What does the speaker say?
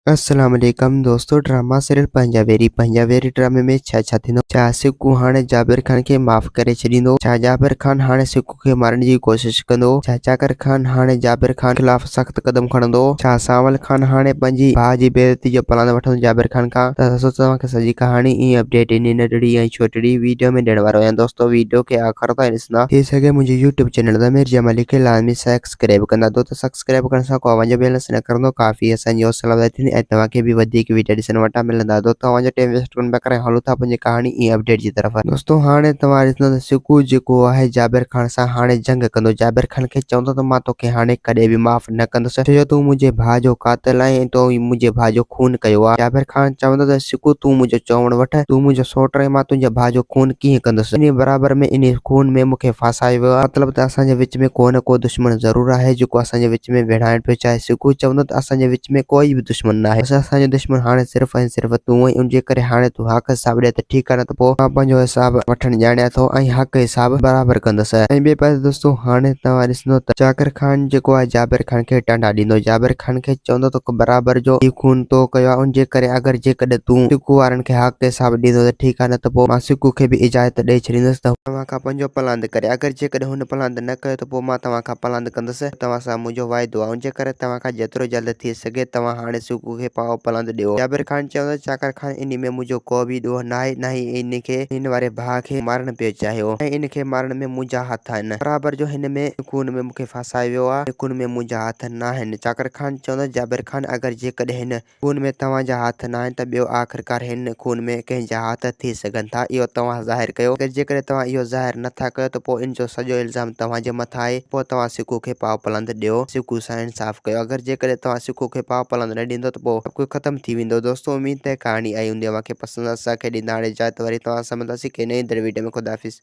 अस्सलाम वालेकुम दोस्तों। ड्रामा सीरियल पंजाबेरी ड्रामे में छा थींदो। छा सिकू हाणे जाबिर खान के माफ़ करे छॾींदो? छा जाबिर खान हाणे सिकू के मारण जी कोशिश कंदो? छा चाकर खान हाणे जाबिर खान खिलाफ़ सख्त कदम खणंदो? छा सावल खान हाणे पंहिंजी भाउ जी बेइज्जती जो प्लान वठंदो जाबिर खान खां? त दोस्तों तव्हांखे सॼी कहानी ऐं अपडेट इन नंढड़ी ऐं छोटड़ी वीडियो में ॾियण वारो आहियां। दोस्तों वीडियो के आखिर ताईं ॾिसंदा थी सघे मुंहिंजे यूट्यूब चैनल ज़मीर जमाली खे लाज़मी सब्सक्राइब कंदा। दोस्तों सब्सक्राइब करण सां को अवांजो बैलेंस न करंदो काफ़ी असांजी हौसला अफ़ज़ाई थींदी ऐं तव्हांखे भी वधीक वीडियो ॾिसण वटां मिलंदा। दोस्तों तव्हांजो टाइम वेस्ट कोन पिया करे हलूं था पंहिंजी कहानी ऐं अपडेट जी तरफ़। दोस्तों हाणे तव्हां ॾिसंदो त सिकू जेको आहे जाबिर खान सां हाणे जंग कंदो। जाबिर खान खे चवंदो त मां तोखे हाणे कॾहिं बि माफ़ न कंदुसि, छो जो तूं मुंहिंजे भाउ जो क़ातिल आहीं ऐं तूं मुंहिंजे भाउ जो खून कयो आहे। जाबिर खान चवंदो त सिकू तूं मुंहिंजो चवण वठ, तूं मुंहिंजो सौट आहीं, मां तुंहिंजे भाउ जो खून कीअं कंदुसि। इन बराबर में इन खून में मूंखे फासायो वियो आहे। मतिलबु त असांजे विच में को न को दुश्मन ज़रूर आहे जेको असांजे विच में विढ़ाइण पियो चाहे। सिकू चवंदो त असांजे विच में कोई भी दुश्मन न आहे, असांजो दुश्मन हाणे सिर्फ़ ऐं सिर्फ़ तूं आहीं। उनजे करे हाणे तूं हक़ हिसाब ॾे त ठीकु आहे, न त पोइ मां पंहिंजो हिसाब वठण ॼाणियां थो ऐं हक़ हिसाब बराबर कंदुसि। ऐं ॿिए पासे दोस्तों हाणे तव्हां ॾिसंदो त चाकर खान जेको आहे जाबिर खान खे टंडा ॾींदो। जाबिर खान खे चवंदो त बराबर जो ही खून तो कयो आहे, उनजे करे अगरि जेकॾहिं तूं सिकू वारनि खे हक़ हिसाब ॾींदो त ठीकु आहे, न त पोइ मां सिकू खे भी इजाज़त ॾेई छॾींदुसि त तव्हां खां पंहिंजो पलांद करे। अगरि जेकॾहिं हुन पलांद न कयो त पोइ मां तव्हां खां पलांद कंदुसि। तव्हां सां मुंहिंजो वाइदो आहे, उनजे करे तव्हां खां जेतिरो जल्द थी सघे तव्हां हाणे सिकू खे पाओ पलांद ॾियो। जाबिर खान चवंदो चाकर खान इन में मुंहिंजो को बि ॾोह न आहे, न ही इनखे हिन वारे भाउ खे मारण पियो चाहियो ऐं इनखे मारण में मुंहिंजा हथ आहिनि। बराबर जो हिन में खून में मूंखे फासायो वियो आहे, खून में मुंहिंजा हथ न आहिनि। चाकर खान चवंदो जाबिर खान अगरि जेकॾहिं हिन खून में तव्हांजा हथ न आहिनि त ॿियो आख़िरकार हिन खून में कंहिंजा हथ थी सघनि था, इहो तव्हां ज़ाहिर कयो। अगरि जेकॾहिं तव्हां इहो ज़ाहिर नथा कयो त पोइ इन जो सॼो इल्ज़ाम तव्हांजे मथां आहे। पोइ तव्हां सिकू खे पाव पलंद ॾियो, सिकू सां इंसाफ़ कयो। अगरि जेकॾहिं तव्हां सिकू खे पाव पलंद न ॾींदो त पोइ सभु कुझु ख़तम थी वेंदो। दोस्तों उम्मीद है कहानी आई हूंदी, तव्हांखे पसंदि असांखे ॾींदा हाणे इजाज़त, वरी तव्हां सां मिलंदासीं के नई वीडियो में। ख़ुदा हाफ़िज़।